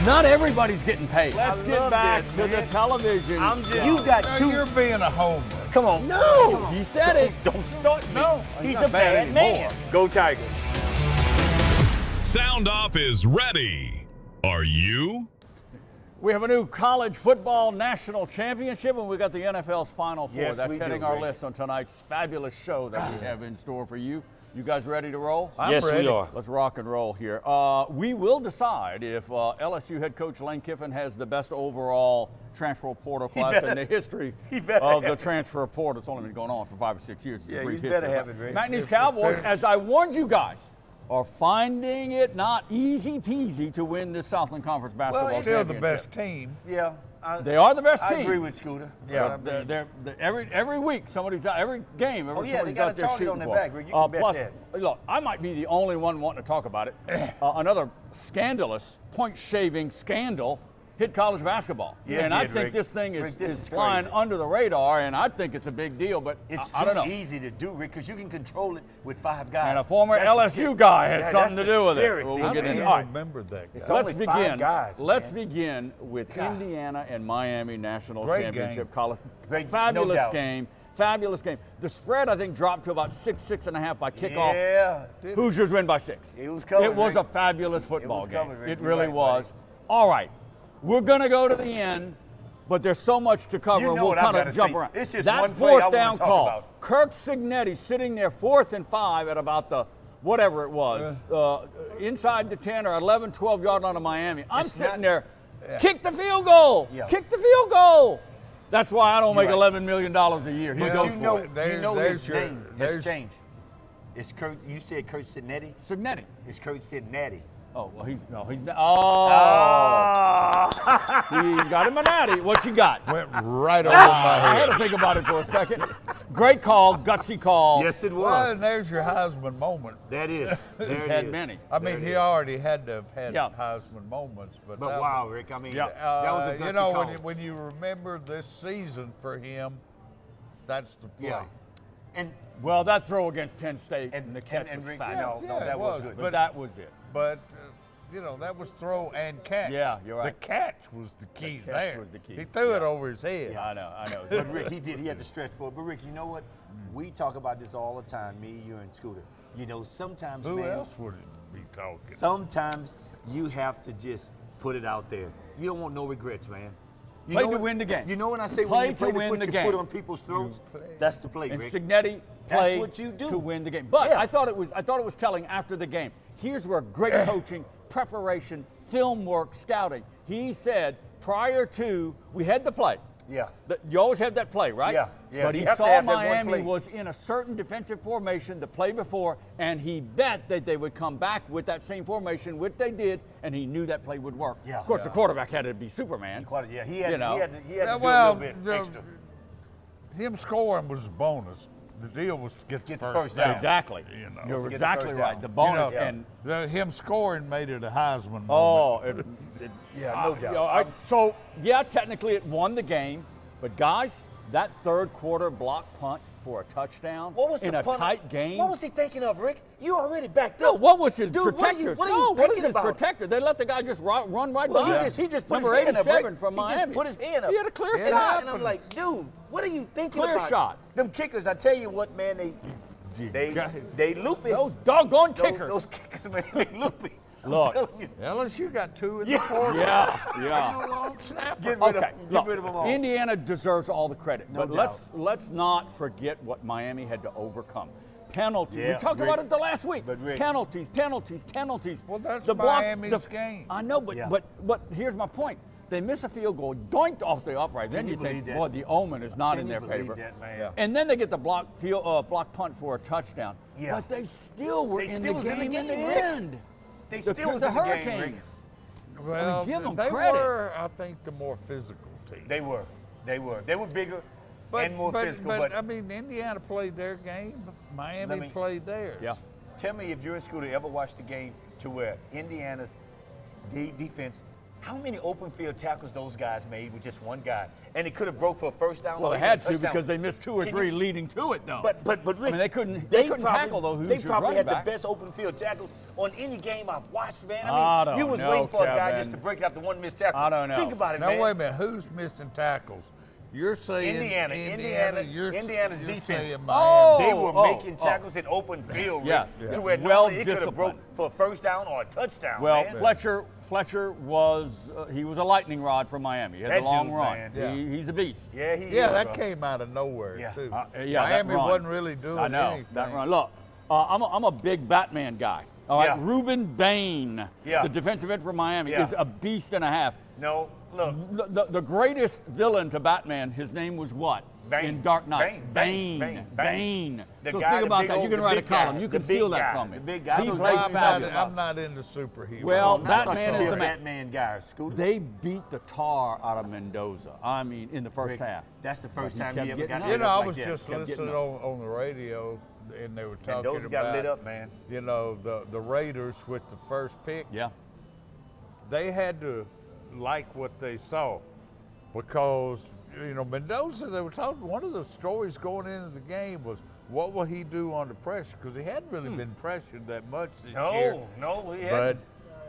Not everybody's getting paid. Let's get back to the television. You got No, two. you're being a homer. Come on. No, he said it. Don't start me. No, he's not a bad bad man. anymore. Go Tigers. Sound Off is ready. Are you? We have a new college football national championship, and we got the NFL's Final Four. Yes, That's we heading do, our Rick. list on tonight's fabulous show that we have in store for you. You guys ready to roll? I'm Yes, ready. we are. Let's rock and roll here. We will decide if LSU head coach Lane Kiffin has the best overall transfer portal class in the history better of the have it. transfer portal. It's only been going on for 5 or 6 years. It's a Yeah, brief you better history. have it, Ray. Magne's Cowboys, as I warned you guys, are finding it not easy peasy to win this Southland Conference basketball it's Still the championship. best team. Yeah. They are the best I team. agree with Scooter. Yeah. They're every week somebody's out, every game. Oh, yeah, they somebody's got out a there target shooting on their for. back, Rick. You can bet plus, that. look, I might be the only one wanting to talk about it. Another scandalous point-shaving scandal hit college basketball, Yeah, it and I did, think Rick. this thing Rick, this is is flying crazy. under the radar, and I think it's a big deal. But It's I don't know. too easy to do, Rick, because you can control it with 5 guys. And a former That's the LSU scary- guy had Yeah, something that's to the do with it. scary We'll thing, get I into man. it. All right. remember that guy. It's Let's only begin. 5 guys, Let's man. begin with God. Indiana and Miami National Great Championship game. college. Great, no Fabulous doubt. game. Fabulous game. The spread, I think, dropped to about 6.5 by kickoff. Yeah. Hoosiers win by 6. It was covered, It was Rick. a fabulous football was game. covered, Rick. It You're really right, was. buddy. All right. We're going to go to the end, but there's so much to cover, You know and we'll what I've kind of gotta jump say. around. It's just that one play I fourth wanna down talk call. about. Kirk Signetti sitting there 4th and 5 at about the whatever it was, inside the 10 or 11, 12-yard line of Miami. I'm It's sitting not- there, kick the field goal. Yeah. Kick the field goal. That's why I don't make right. $11 million a year. He But goes you for know, it. his There's name there's- has changed. It's Kurt. You said Kurt Signetti. Signetti. It's Kurt Signetti. Oh, well, he's Ah. he got him a natty. What you got? Went right over I my had head. to think about it for a second. Great call, gutsy call. Yes, it Well, was. and there's your Heisman moment. That is. There He's it had is. many. I There mean, it he is. already had to have had Yeah. Heisman moments, but But that wow, Rick. I mean, Yeah. that was a gutsy you know, call. when you remember this season for him, that's the play. Yeah. And Well, that throw against Penn State and, and the catch and was Rick, fabulous. no, Yeah, that it was was, good. But that was it. But you know, that was throw and catch. Yeah, you're right. The catch was the key catch there. was the key. He threw it over his head. I know. But Rick, he did. He had to stretch for it. But Rick, you know what? We talk about this all the time. Me, you, and Scooter. You know, sometimes, Who man. else would it be talking? Sometimes you have to just put it out there. You don't want no regrets, man. You Play know to when- win the game. You know when I say Play when you play to to win put the your game. foot on people's throats? That's the play, And Rick. Signetti That's played what you do. to win the game. But Yeah. I thought it was telling after the game. Here's where great coaching, preparation, film work, scouting. He said prior to we had the play. Yeah. You always have that play, right? Yeah, yeah. But You he have to saw have that one Miami play. was in a certain defensive formation the play before, and he bet that they would come back with that same formation, which they did, and he knew that play would work. Yeah. Of course, the quarterback had to be Superman. Yeah, he had, You know. he had to Yeah, do a well, little bit the- extra. him scoring was a bonus. The deal was to get Get the the first first down. down. Exactly. You know. You're Get the exactly first right. down. The You bonus know, and him scoring made it a Heisman moment. oh, Yeah, no doubt. you know, so yeah, technically it won the game, but guys, that third quarter block punt for a touchdown What was in the a punter- tight game. What was he thinking of, Rick? You already backed No, up. what was his Dude, protector? What are you no, what is thinking his about? protector? They let the guy just run right Well, by him. he just put Number his hand up, 87 Rick. from He Miami. just put his hand up. He had a clear It shot. And I'm like, dude, what are you thinking Clear about? shot. Them kickers, I tell you what, man, they loopy. Those doggone kickers. Those kickers, man, they loopy. I'm Look. telling you. LSU got 2 in Yeah. the quarter. yeah. No long snapper. Get rid Okay, of, look, get rid of them all. Indiana deserves all the credit, No but doubt. let's not forget what Miami had to overcome. Penalties. Yeah, we talked Rick. about it the last week. But Rick- Penalties. Well, that's The block- Miami's game. I know, but Yeah. but here's my point. They miss a field goal, doinked off the upright. Then Can you you think, believe that? boy, the omen is not Can in you their believe favor. that, man? Yeah. And then they get the block punt for a touchdown. Yeah. But they still were They in, still the was in the game in the game, Rick. end. They The- still was the in the game, Hurricanes. Rick. Well, give 'em they credit. were, I think, the more physical team. They were. They were bigger and more physical. But I mean, Indiana played their game. Miami played theirs. Yeah. tell me if you're in school to ever watch the game to where Indiana's defense How many open field tackles those guys made with just one guy? And it could have broke for a first down. Well, or they even a had to touchdown. because they missed 2 or Can 3 you- leading to it, though. But Rick, I mean, they couldn't probably, tackle those. They probably had the back. best open field tackles on any game I've watched, man. I I mean, don't you was know, waiting for a guy Kevin. just to break it after one missed tackle. I don't know. Think about it, Now, man. wait a minute. Who's missing tackles? You're saying Indiana's you're defense. saying Oh, Miami. They were making tackles in open field, Yes. Rick, Yeah. to where Well normally it could have broke disciplined. for a first down or a touchdown, Well, man. Fletcher was he was a lightning rod from Miami. He had That a long dude, run. man. Yeah. He's a beast. Yeah, he Yeah, is, that bro. came out of nowhere, Yeah. too. Yeah, that Miami run. wasn't really doing I know anything. that run. Look, I'm a big Batman guy. All right, Yeah. Reuben Bain, Yeah. the defensive end for Miami, Yeah. is a beast and a half. No, look. The greatest villain to Batman, his name was what? Bane. In Dark Knight. Bane. Bane. The So guy, think the about big that. You old- can the write a big guy, column. You the can big steal guy, that from me. the big guy. He I know played exactly what you're talking fabulous. I'm not into superheroes. Well, I thought Batman you is were the a man. Batman guy, Scooter. They beat the tar out of Mendoza. I mean, in the first Rick, half. That's the first He time kept he ever getting got up. lit You know, up I like was that. just Kept listening getting on the radio, and they were talking Mendoza about, got lit up, man. you know, the Raiders with the first pick. Yeah. They had to like what they saw because, you know, Mendoza, they were talking, one of the stories going into the game was, what will he do under pressure? Because he hadn't really been pressured that much this year. No, he But, hadn't.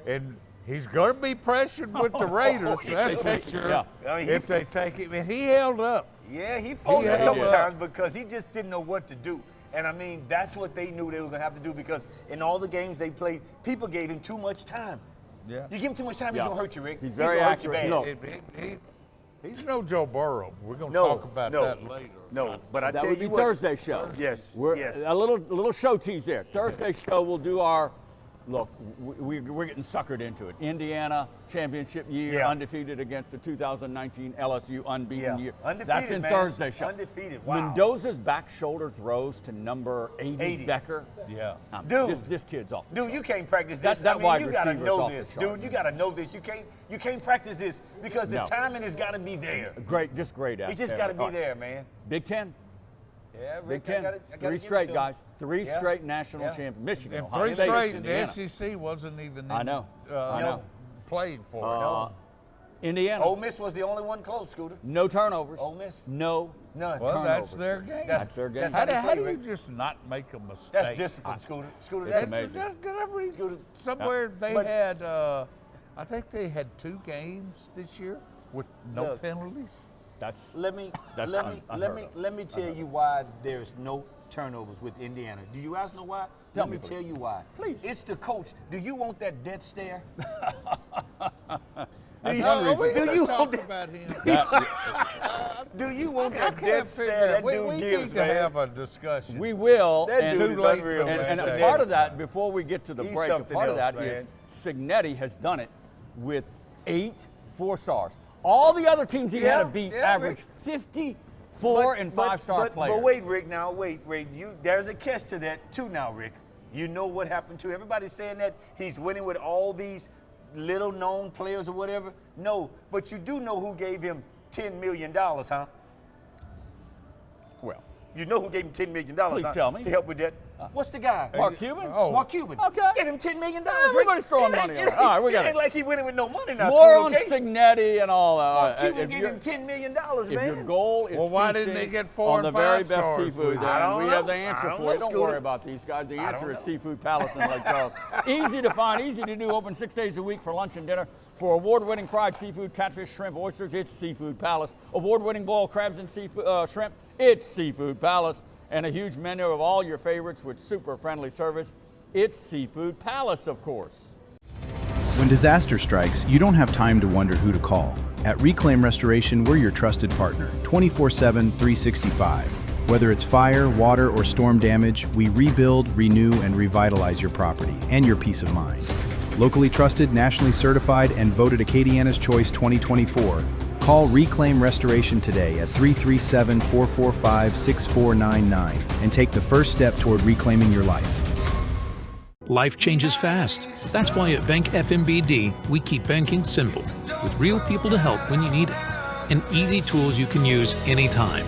and he's going to be pressured with the Raiders, that's for sure. Yeah. I mean, If they take him, and he held up. Yeah, he folded Yeah, a couple yeah. times because he just didn't know what to do. And I mean, that's what they knew they were going to have to do because in all the games they played, people gave him too much time. Yeah. You give him too much time, Yeah. he's going to hurt you, Rick. He's very gonna hurt you accurate. bad. Look. He's no Joe Burrow. We're going to No, talk about no, that later. No, but I That tell would you be what. Thursday show. Yes, We're, yes. A little show tease there. Thursday show, we'll do our, look, we're getting suckered into it. Indiana championship year, Yeah. undefeated against the 2019 LSU unbeaten Yeah. year. Undefeated, That's in man. Thursday show. Undefeated, wow. Mendoza's back shoulder throws to number 80, 80. Becker. Yeah. Dude. This kid's off. Dude, you can't practice this. That I mean, wide you gotta receiver's know off the this, chart. dude. You gotta know this. You can't practice this because the No. timing has got to be there. Great, just great. It's just got to be there, man. Big Ten. Yeah, Big Rick, Ten. I gotta Three give it straight, to him. guys. Three Yeah. straight national Yeah. champions. Michigan, And Ohio three State, straight, the Indiana. SEC wasn't even I know. I know. know. Playing for it. No. Indiana. Ole Miss was the only one close, Scooter. No turnovers. Ole Miss? No. None. Well, that's turnovers. their game. That's their game. That's how, they how play, do you Rick. just not make a mistake? That's discipline, Scooter. Scooter, It's that's amazing. Scooter. Somewhere they But- had, I think they had 2 games this year with no Look. penalties. That's Let me That's unheard of. let me tell you why there's no turnovers with Indiana. Do you guys know why? Tell Let me, me please. tell you why. Please. It's the coach. Do you want that death stare? That's you- one reason. we Do gotta you talk want that? about him? Do you want I that can't death figure stare it. that We dude need gives, to man? have a discussion. We will. That and, dude is Too late unreal, for man. this. and a Stare. part of that, before we get to the He's break, a something part of else, that is man. Signetti has done it with 8 4-stars. All the other teams he had to Yeah, beat yeah, averaged 54 and 5-star players. But wait, Rick. Now wait. There's a catch to that too. Now, Rick, you know what happened to everybody's saying that he's winning with all these little known players or whatever. No, but you do know who gave him $10 million, huh? Well, You know who gave him $10 million, Please huh? tell me. To help with that. What's the guy? Mark Cuban? Oh. Mark Cuban. Okay. Gave him $10 million. Everybody's throwing Rick. money It on it. ain't- All right, we got it. it. ain't like he winning with no money now. more Scooter, on okay? Signetti and all that. Mark Cuban If gave you're- him $10 million, If your man. goal is Well, why didn't feasting they get 4 on the and very 5 best stars seafood, with it? I then don't we know. have the I answer don't for know, you. Don't Scooter. worry about these guys. The answer don't is know. Seafood Palace in Lake Charles. Easy to find, easy to do. Open 6 days a week for lunch and dinner. For award-winning fried seafood, catfish, shrimp, oysters, it's Seafood Palace. Award-winning boiled crabs and seafood, shrimp, it's Seafood Palace. And a huge menu of all your favorites with super friendly service. It's Seafood Palace, of course. When disaster strikes, you don't have time to wonder who to call. At Reclaim Restoration, we're your trusted partner, 24/7, 365. Whether it's fire, water, or storm damage, we rebuild, renew, and revitalize your property and your peace of mind. Locally trusted, nationally certified, and voted Acadiana's Choice 2024. Call Reclaim Restoration today at 337-445-6499 and take the first step toward reclaiming your life. Life changes fast. That's why at Bank FMBD, we keep banking simple, with real people to help when you need it, and easy tools you can use anytime.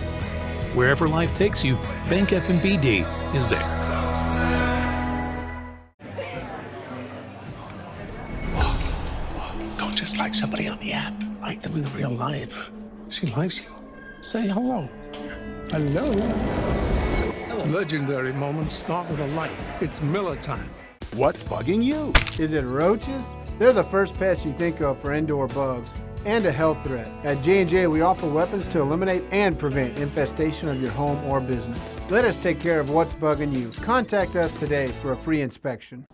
Wherever life takes you, Bank FMBD is there. Don't just like somebody on the app. Like them in real life. She likes you. Say hello. Hello. Legendary moments start with a light. It's Miller time. What's bugging you? Is it roaches? They're the first pests you think of for indoor bugs and a health threat. At J&J, we offer weapons to eliminate and prevent infestation of your home or business. Let us take care of what's bugging you. Contact us today for a free inspection.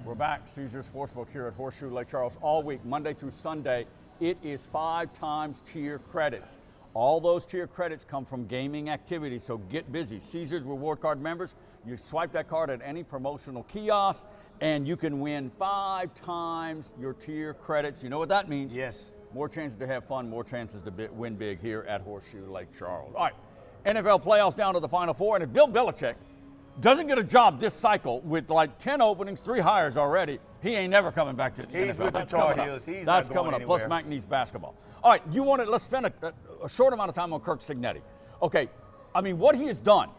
We're back, Caesars Sportsbook here at Horseshoe Lake Charles all week, Monday through Sunday. It is 5 times tier credits. All those tier credits come from gaming activity, so get busy. Caesars Reward Card members, you swipe that card at any promotional kiosk, and you can win 5 times your tier credits. You know what that means? Yes. More chances to have fun, more chances to win big here at Horseshoe Lake Charles. All right, NFL playoffs down to the Final Four, and if Bill Belichick doesn't get a job this cycle with like 10 openings, 3 hires already, he ain't never coming back to the NFL. He's with the That's Tar coming up. Heels. He's That's not going coming up. anywhere. Plus, Mac needs basketball. All right, let's spend a short amount of time on Kirk Signetti. Okay, I mean, what he has done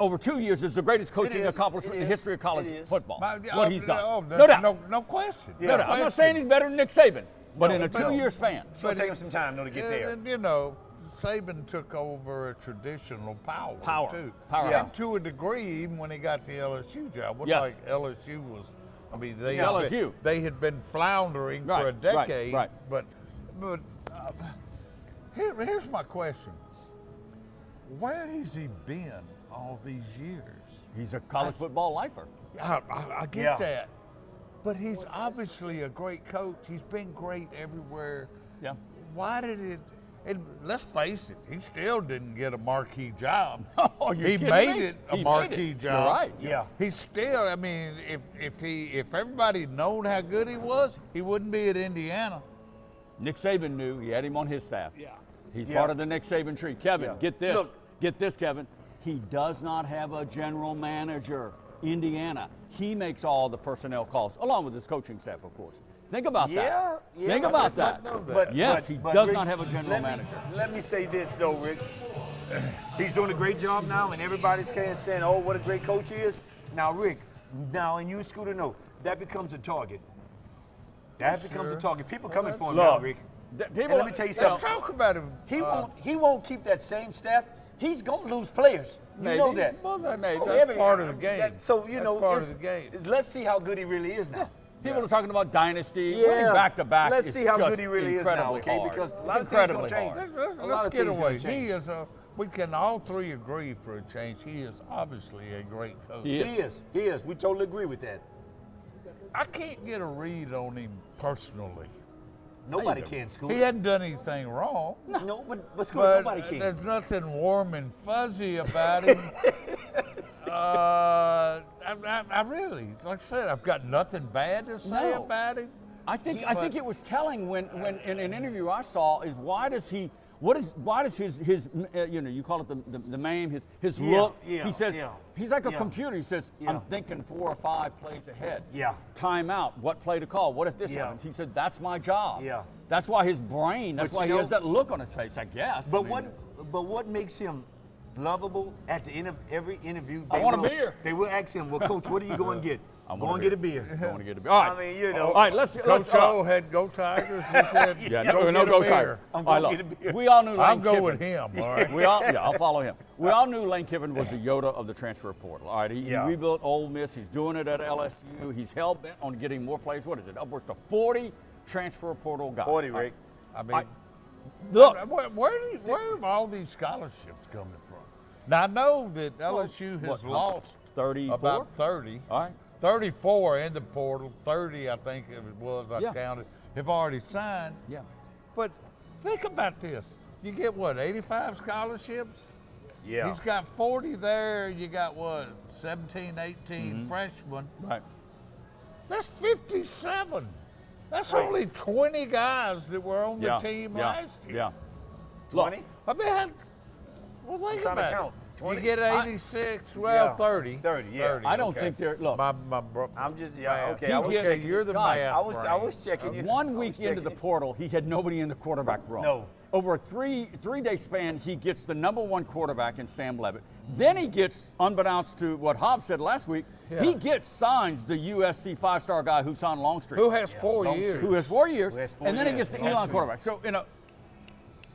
over 2 years is the greatest coaching accomplishment in the history of college football. What he's done. No doubt. No question. No doubt. I'm not saying he's better than Nick Saban, but in a 2-year span. It's going to take him some time, though, to get there. And, you know, Saban took over a traditional power too. Yeah. And to a degree, even when he got the LSU job. It wasn't Yes. like LSU was, I mean, LSU. They had been floundering for a decade. Right. But here's my question. Where has he been all these years? He's a college football lifer. I get that. But he's obviously a great coach. He's been great everywhere. Yeah. Why did it? And let's face it, he still didn't get a marquee job. Oh, you're he kidding made me? it a He marquee made it. job. You're right. Yeah. He's still. I mean, if everybody known how good he was, he wouldn't be at Indiana. Nick Saban knew. He had him on his staff. Yeah. He's Yeah. part of the Nick Saban tree. Kevin, Yeah. get this. Look. Get this, Kevin. He does not have a general manager. Indiana. He makes all the personnel calls, along with his coaching staff, of course. Think about that. Yeah. Think about that. Yes, he does Rick, not have a general manager. Let me say this, though, Rick. He's doing a great job now, and everybody's saying, oh, what a great coach he is. Now, Rick, and you, Scooter, know, that becomes a target. That becomes a target. People coming for him now, Rick. And let me tell you something. Let's talk about him. He won't keep that same staff. He's going to lose players. You know that. Well, that's Every- part of the game. So, you know, part of the game. Let's see how good he really is now. People are talking about dynasty. Winning back-to-back. Let's is see how just good he really is now, incredibly okay? hard. Because a It's lot of things incredibly going to hard. change. Let's get away. We can all three agree for a change. He is obviously a great coach. He He is. We totally agree with that. I can't get a read on him personally. Nobody can, Scoot. He hadn't done anything wrong. No, but Scoot, But nobody can. there's nothing warm and fuzzy about him. I really, like I said, I've got nothing bad to say No. about him. I think it was telling when in an interview I saw is why does his you call it the meme, his look. He says he's like a computer. He says I'm thinking 4 or 5 plays ahead. Yeah. Timeout. What play to call? What if this happens? He said that's my job. Yeah. That's why his brain. That's But why you he has know- that look on his face. I guess. But I mean, what makes him lovable at the end of every interview? I want a beer. They will ask him, well, Coach, what are you going to get? Go and get a beer. I want to get a beer. All right. I mean, you know. All right. Let's. Coach O had Go Tigers. He said, Yeah, go no get go a beer. Tiger. I'm All gonna right, get a look, beer. we all knew Lane I'll go Kiffin. with him. All right. I'll follow him. We all knew Lane Kiffin was the Yoda of the transfer portal. All right, he rebuilt Ole Miss. He's doing it at LSU. He's hell bent on getting more players. What is it? Upwards to 40 transfer portal guys. 40, Rick. I mean, Look, where are all these scholarships coming from? Now, I know that LSU has lost 34? about 30. All right. 34 in the portal, 30 I think it was, I Yeah. counted, have already signed. Yeah. But think about this. You get what, 85 scholarships? Yeah. He's got 40 there. You got what, 17, 18 freshmen. Right. That's 57. That's only 20 guys that were on the team last year. Yeah. 20? I mean, well, think I'm trying to about count. it. You get 86, well, Yeah. 30. 30, yeah. I don't Okay. think they're, look, I'm just, okay. He I was gets- checking. You're the Guys, math I was brain. checking you. one I week was into checking the you. portal, he had nobody in the quarterback room. No. Over a three-day span, he gets the #1 quarterback in Sam Levitt. Then he gets, unbeknownst to what Hobbs said last week, he signs the USC 5-star guy who's on Longstreet. Who has 4 Longstreet. years? Who has 4 years, Who has 4 and then he years. gets the Elon Longstreet. quarterback. So,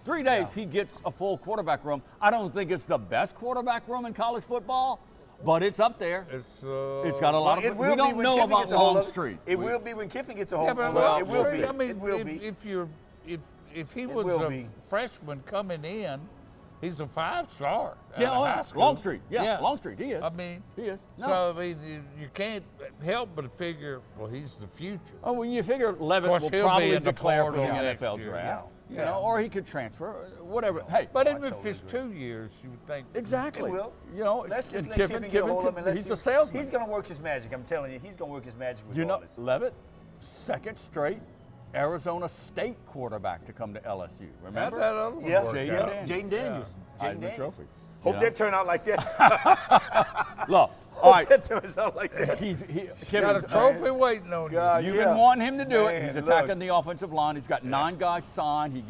3 days, he gets a full quarterback room. I don't think it's the best quarterback room in college football, but it's up there. It's got a lot It of. will We be don't when know Kiffin about gets a hold of Longstreet. It will be when Kiffin gets a hold Yeah, of but it. well, It will be. I mean, It will be. if he It was will a be. freshman coming in, he's a 5-star. Yeah, out of high school. Longstreet. Yeah, Longstreet. He is. I mean, he is. No. So I mean, you can't help but figure, well, he's the future. Oh, well, you figure Levitt Of course, will he'll be probably in the declare for the portal next NFL year. draft. Yeah. Or he could transfer, whatever. Hey, But I even if totally it's agree. 2 years, you would think. exactly. It will. Let's just and let Kiffin get a hold of him. And let's he's see. a salesman. He's going to work his magic. I'm telling you, he's going to work his magic You know, regardless. Levitt, second straight Arizona State quarterback to come to LSU. How'd Remember? that other one Yeah, work Jaden out? Daniels. Jaden Daniels. Jaden Heisman Daniels. Trophy. Hope You that know? turned out like that. Look, all Hope right. that turns out like that. Got a trophy waiting on you. God, You've yeah. been wanting him to do it. Man, He's look. attacking the offensive line. He's got 9 guys signed. He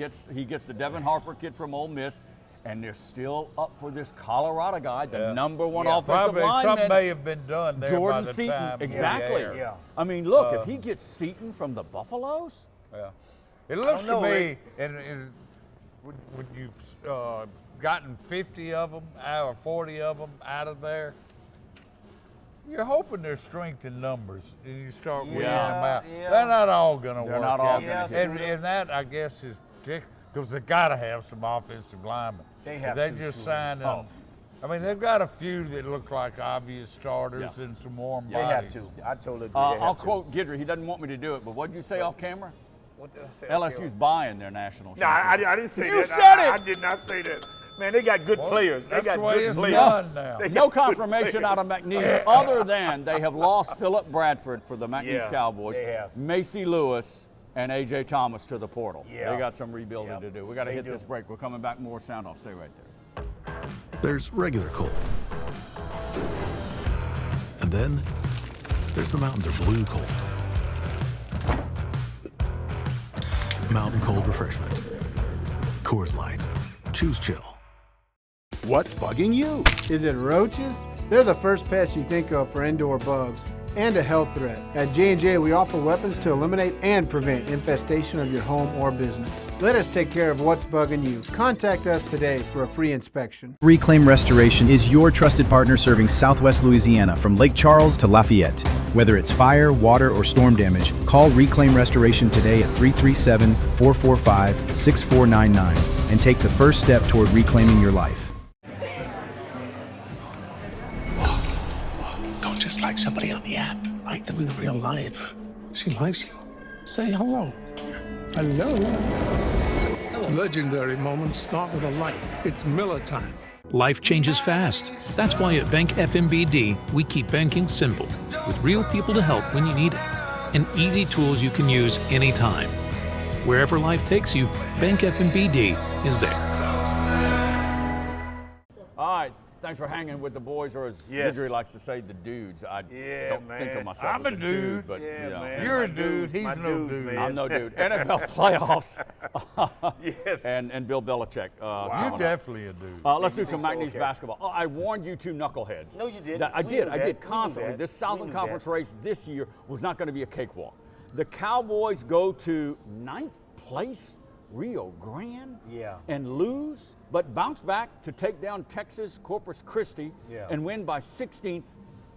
gets the Devin Harper kid from Ole Miss, and they're still up for this Colorado guy, the #1 Yeah. offensive Probably something lineman, may have been done there Jordan by the Seaton. time. Exactly. Yeah. I mean, look, if he gets Seaton from the Buffaloes, Yeah. It looks to know, me, Rick. and when you've gotten 50 of them or 40 of them out of there, you're hoping there's strength in numbers, and you start weeding them out. yeah. They're not all going to They're work not all out. gonna hit. And that, I guess, is because they got to have some offensive linemen. They have They to, just Scooter. signed them. I mean, they've got a few that look like obvious starters Yeah. and some warm They bodies. have to. I totally agree. They I'll have to. quote Guidry. He doesn't want me to do it, but what did you say off camera? What did I say? LSU's buying their national No, I championship. didn't say You that. said I it. did not say that. Man, they got good players. They That's got the way good it's players. done now. They No got good confirmation players. out of McNeese other than they have lost Philip Bradford for the McNeese Yeah, Cowboys, they have. Macy Lewis, and A.J. Thomas to the portal. Yeah. They got some rebuilding Yep, to do. We got to they hit do. this break. We're coming back more sound off. Stay right there. There's regular cold. And then there's the mountains are blue cold. Mountain Cold Refreshment. Coors Light. Choose chill. What's bugging you? Is it roaches? They're the first pest you think of for indoor bugs and a health threat. At J&J, we offer weapons to eliminate and prevent infestation of your home or business. Let us take care of what's bugging you. Contact us today for a free inspection. Reclaim Restoration is your trusted partner serving Southwest Louisiana from Lake Charles to Lafayette. Whether it's fire, water, or storm damage, call Reclaim Restoration today at 337-445-6499 and take the first step toward reclaiming your life. Don't just like somebody on the app. Like them in real life. She likes you. Say hello. Hello. Legendary moments start with a light. It's Miller time. Life changes fast. That's why at Bank FMBD, we keep banking simple, with real people to help when you need it, and easy tools you can use anytime. Wherever life takes you, Bank FMBD is there. All right. Thanks for hanging with the boys, or as Yes. Guidry likes to say, the dudes. I Yeah, don't think man. of myself I'm as a dude. but Yeah, you know. man. You're a My dude. dudes, He's my no dudes, dude. man. I'm no dude. NFL playoffs. Yes. and Bill Belichick. You're definitely a dude. Let's do you some think so? McNeese Okay. basketball. Oh, I warned you two knuckleheads. No, you didn't. That- I We did. knew I that. did We knew constantly. that. This We Southern knew Conference that. race this year was not going to be a cakewalk. The Cowboys go to 9th place, Rio Grande, Yeah. and lose, but bounce back to take down Texas Corpus Christi Yeah. and win by 16.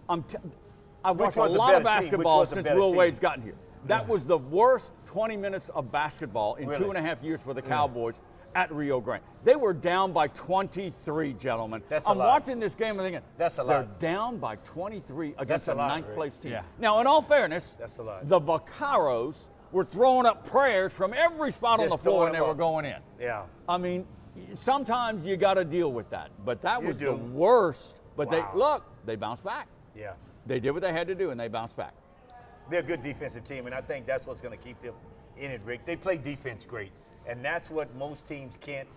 I've Which watched a was a lot of better team? Which basketball was a since better Will team? Wade's gotten here. That was the worst 20 minutes of basketball in Really? 2.5 years for the Cowboys at Rio Grande. They were down by 23, gentlemen. That's a I'm lot. watching this game and thinking, That's a they're lot. down by 23 against That's a a lot, ninth Rick. place team. Yeah. Now, in all fairness, That's a lot. the Vaqueros were throwing up prayers from every spot on Just the floor and throwing they them were up. going in. Yeah. I mean, sometimes you got to deal with that. But that You was do. the worst. But Wow. they bounced back. Yeah. They did what they had to do and they bounced back. They're a good defensive team, and I think that's what's going to keep them in it, Rick. They play defense great, and that's what most teams can't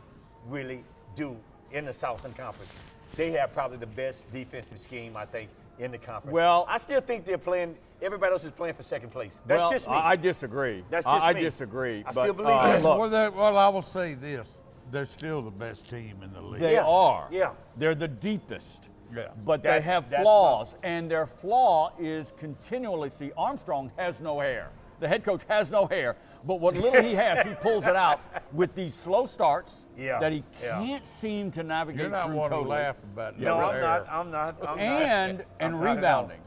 really do in the Southern Conference. they have probably the best defensive scheme, I think, in the conference. Well, I still think they're playing. Everybody else is playing for second place. That's just me. I disagree. That's just I me. disagree. I still believe that. Look, Well, I will say this: they're still the best team in the league. they Yeah. are. Yeah. They're the deepest. Yeah. But they That's- have that's flaws, and their flaw is continually. See, Armstrong has no hair. The head coach has no hair, but what little he has, he pulls it out with these slow starts Yeah. that he Yeah. can't seem to navigate You're not through one to totally. laugh about No, your I'm hair. not. I'm not. I'm And not. I'm not at all. rebounding.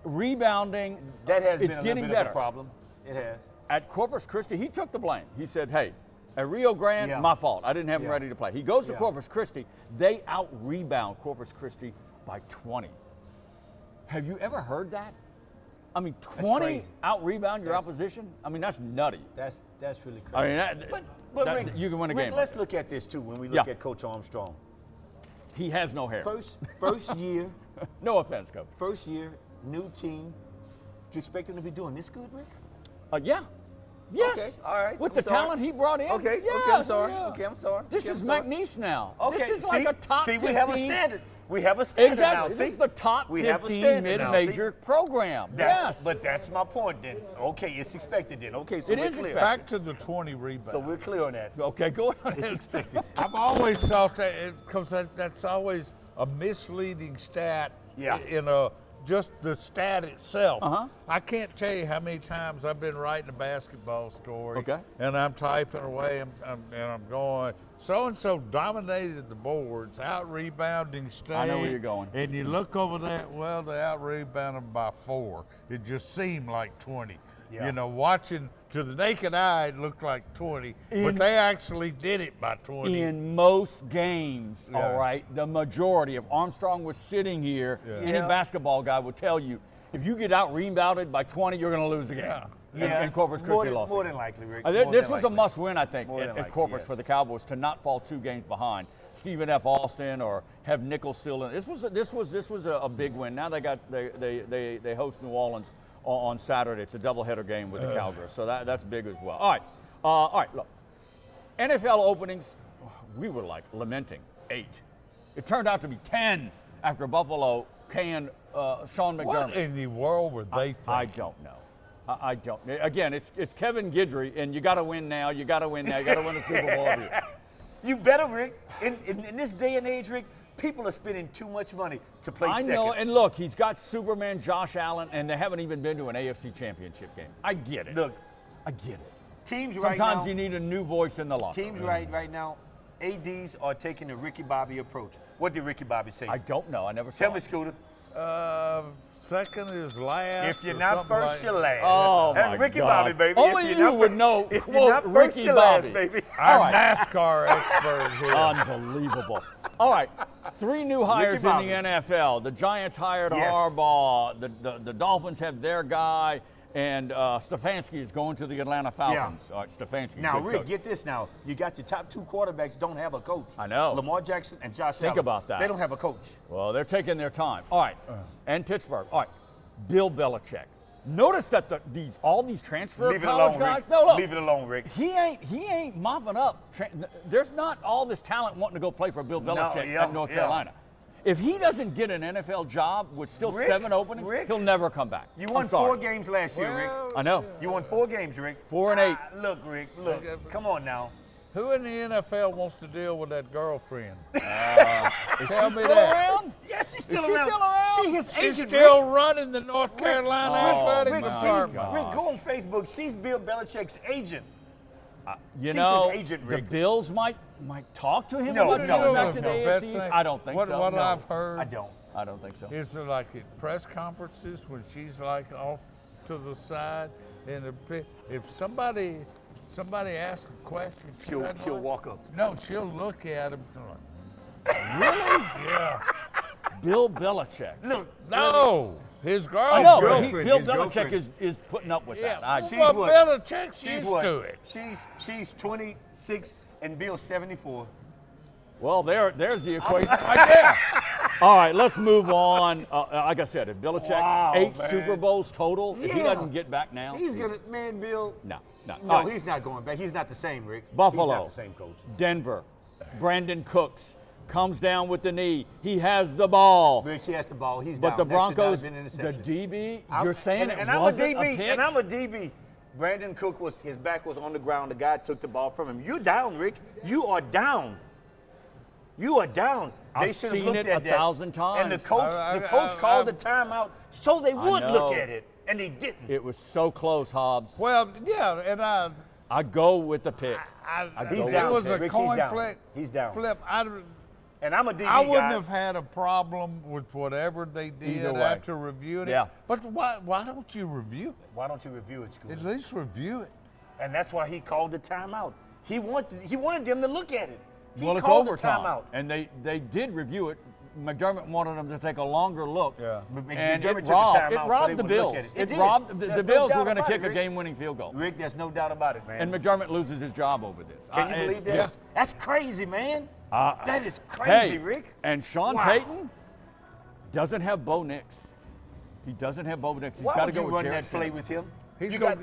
Rebounding, That has been it's a getting little bit better. of a problem. It has. At Corpus Christi, he took the blame. He said, hey, at Rio Grande, Yeah. my fault. I didn't have him Yeah. ready to play. He goes to Yeah. Corpus Christi. They out-rebound Corpus Christi by 20. Have you ever heard that? I mean, 20 crazy. out-rebound your That's- opposition? I mean, that's nutty. That's really crazy. I mean, that, But that- Rick, you can win a Rick, game. let's look at this too when we look Yeah. at Coach Armstrong. He has no hair. First year, No offense, Coach. new team. Do you expect him to be doing this good, Rick? Yeah. Yes. Okay, all right, With I'm the sorry. talent he brought in. Okay, yes. okay, I'm sorry. Okay, I'm sorry. This Okay, I'm is sorry. McNeese now. Okay, This is see, like a top see, 15. we have a standard. We have a standard Exactly. now. This See? is the top we have a 15 standard now, see? mid-major program. That's- Yes. But that's my point then. Okay, it's expected then. Okay, so It we're is clear. expected. Back to the 20 rebounds. So we're clear on that. Okay, go ahead. It's expected. I've always thought that because that's always a misleading stat. Yeah. In just the stat itself. Uh-huh. I can't tell you how many times I've been writing a basketball story. Okay. And I'm typing away and I'm going, so and so dominated the boards, out rebounding state. I know where you're going. And you look over there, well, they out rebounded by 4. It just seemed like 20. Yeah. You know, watching to the naked eye, it looked like 20, In- but they actually did it by 20. In most games, Yeah. all right, the majority, if Armstrong was sitting here, any Yeah. basketball guy would tell you, if you get out-rebounded by 20, you're going to lose the game. Yeah. And Corpus Christi lost. More than likely, Rick. This More was than a likely. must-win, I think, More than at likely, Corpus yes. for the Cowboys to not fall 2 games behind. Stephen F. Austin or have Nichols still in. This was a big win. Now they host New Orleans on Saturday. It's a doubleheader game with the Cowgirls, so that's big as well. All right. Look, NFL openings, we were like lamenting 8. It turned out to be 10 after Buffalo canned Sean McDermott. What in the world were they thinking? I don't know. I don't. Again, it's Kevin Guidry, and you got to win now. You got to win now. You got to win the Super Bowl. You better, Rick. In this day and age, Rick, people are spending too much money to play I second. know, and look, he's got Superman Josh Allen, and they haven't even been to an AFC Championship game. I get it. Look, I get it. teams right Sometimes now. you need a new voice in the locker Teams room. right now, ADs are taking the Ricky Bobby approach. What did Ricky Bobby say? I don't know. I never saw Tell me, it. Scooter. Second is last. If you're or not something first, like you're last. Oh, That's my Ricky God. Bobby, baby. Only If you're you not would fir- know, If quote, you're not first, Ricky you're last, Bobby. baby. Our All right. NASCAR expert here. Unbelievable. All right, 3 new hires in Bobby. the NFL. The Giants hired Yes. Harbaugh. The Dolphins have their guy, and Stefanski is going to the Atlanta Falcons. All right, Stefanski. Now, good Rick, coach. get this now. You got your top 2 quarterbacks don't have a coach. I know. Lamar Jackson and Josh Think Allen. about that. They don't have a coach. Well, they're taking their time. All right, and Pittsburgh. All right, Bill Belichick. Notice that all these transfer Leave it college alone, guys. Rick. No, look. Leave it alone, Rick. He ain't mopping up. There's not all this talent wanting to go play for Bill Belichick yeah, at North yeah. Carolina. If he doesn't get an NFL job with still Rick, 7 openings, Rick, he'll never come back. You I'm won sorry. 4 games last year, Rick. I know. You won 4 games, Rick. 4 and 8. Look, Rick, look. Come on now. Who in the NFL wants to deal with that girlfriend? Is Tell she me still that. around? Yes, she's still she around. still around? She his She's agent, still running the North Carolina Oh, Athletic Rick. Department. Rick, go on Facebook. She's Bill Belichick's agent. You She's know, his agent, the Rick. Bills might talk to him No, about no, coming no, back to no. the Best AFCs. thing- I don't think so. What No, I've heard, I don't. I don't think so. is like at press conferences when she's like off to the side, and if somebody asks a question, She'll walk up. No, she'll look at him. Really? Yeah. Bill Belichick. Look, No, his I know, girlfriend. but girlfriend, Bill his Belichick girlfriend. is putting up with Yeah, that. I, She's well, what? Belichick's she's used what? to it. She's 26 and Bill's 74. well, there's the equation right there. All right, let's move on. Like I said, if Belichick, Wow, 8 man. Super Bowls total, if he Yeah. doesn't get back now, He's gonna, man, Bill. no. No, All right, he's not going back. He's not the same, Rick. Buffalo. He's not the same coach. Denver, Brandon Cooks. comes down with the knee. He has the ball. Rick, he has the ball. He's But down. the That should not have Broncos, been an the interception. DB, you're saying it wasn't a pick? And I'm a DB. Brandon Cook his back was on the ground. The guy took the ball from him. You're down, Rick. You are down. You are down. They I've should have seen looked it at that. 1,000 times. And the coach called the timeout so they would know. look at it, and they didn't. It was so close, Hobbs. Well, yeah, and I go with the pick. He's it down. was a Rick, coin he's down. flip. He's down. Flip. And I'm a DB, I wouldn't guys. have had a problem with whatever they did Either way. after reviewing it. Yeah. But why don't you review it? Why don't you review it, School? At least review it. And that's why he called the timeout. He wanted them to look at it. He Well, it's called overtime. the timeout. And they did review it. McDermott wanted them to take a longer look. Yeah. And McDermott it took a robbed, timeout it so robbed they the would look Bills. at it. It did. robbed the There's no Bills doubt were going to about kick it, a Rick. game-winning field goal. Rick, there's no doubt about it, man. And McDermott loses his job over this. Can you believe that? Yeah. That's crazy, man. That is crazy, Hey, Rick. and Sean Wow. Payton doesn't have Bo Nix. He doesn't have Bo Nix. He's Why got to would go you with run Jarrett that play Stidham. with him? He's You gonna-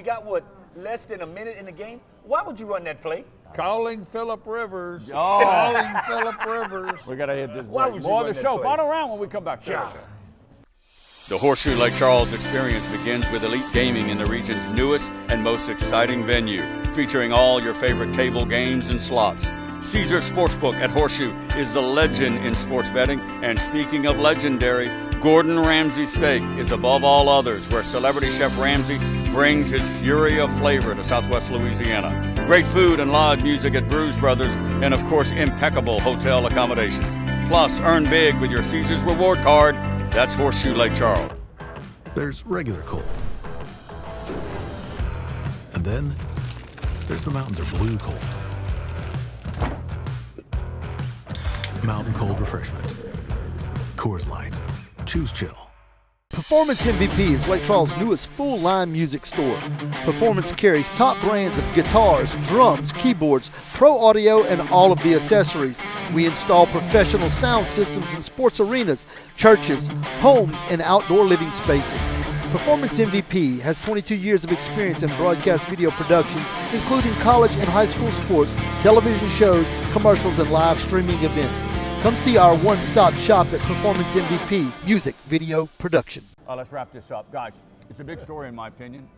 got what? Less than a minute in the game? Why would you run that play? Calling Phillip Rivers. Oh. Calling Phillip Rivers. We got to hit this Why break. would you More run of the that show. play? Final round when we come back. Yeah. The Horseshoe Lake Charles experience begins with elite gaming in the region's newest and most exciting venue, featuring all your favorite table games and slots. Caesars Sportsbook at Horseshoe is the legend in sports betting, and speaking of legendary, Gordon Ramsay Steak is above all others, where celebrity chef Ramsay brings his fury of flavor to Southwest Louisiana. Great food and live music at Brews Brothers, and of course impeccable hotel accommodations. Plus, earn big with your Caesars reward card. That's Horseshoe Lake Charles. There's regular cold. And then there's the mountains are blue cold. Mountain Cold Refreshment. Coors Light. Choose chill. Performance MVP is Lake Charles' newest full-line music store. Performance carries top brands of guitars, drums, keyboards, pro audio, and all of the accessories. We install professional sound systems in sports arenas, churches, homes, and outdoor living spaces. Performance MVP has 22 years of experience in broadcast video productions, including college and high school sports, television shows, commercials, and live streaming events. Come see our one-stop shop at Performance MVP, music video production. Let's wrap this up. Guys, it's a big story in my opinion.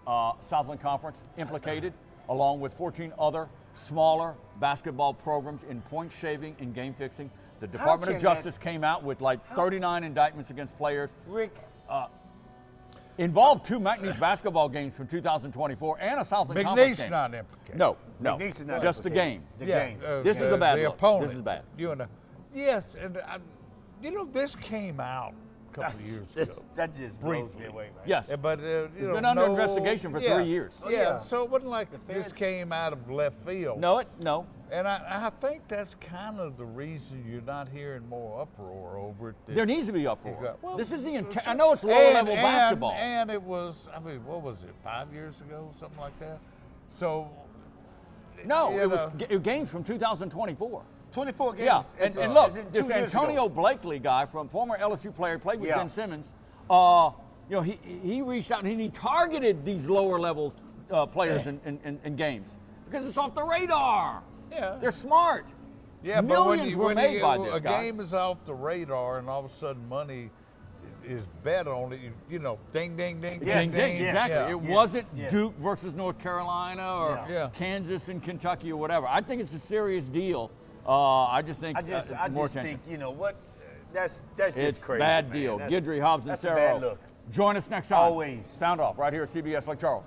Southland Conference implicated, along with 14 other smaller basketball programs in point shaving and game fixing. The Department of Justice came out with like 39 indictments against players. Rick. Involved two McNeese basketball games from 2024 and a Southland Conference McNeese game. not implicated. No, McNeese is not just the implicated. game. The Yeah, game. This is a bad the look. opponent. This is bad. Yes, and this came out a couple of years ago. That just blows me away, man. Yes. Yeah, but It's been under investigation for 3 years. Oh, Yeah, yeah. so it wasn't like this feds- came out of left field. No. And I think that's kind of the reason you're not hearing more uproar over it. There needs to be uproar. got- well, This is I know it's lower level basketball. And it was, what was it, 5 years ago, something like that? So. No, you it was know. games from 2024 24 games. Yeah, It's, and look, it's in 2 this years Antonio ago. Blakely guy, from former LSU player, played with Yeah. Ben Simmons. He reached out and he targeted these lower level players in games because it's off the radar. Yeah. They're smart. Yeah, Millions but were when made by this, a guys. game is off the radar and all of a sudden money is bet on it, ding, ding, ding, Yes, Ding, ding, yes, exactly. yeah. It yes, wasn't yes. Duke versus North Carolina or Yeah. Yeah. Kansas and Kentucky or whatever. I think it's a serious deal. I just think I just more attention. think, you know what? That's It's just crazy. bad man. deal. That's- Guidry, Hobbs, and that's a Sarah. bad look. Join us next time. Always. Sound Off right here at CBS Lake Charles.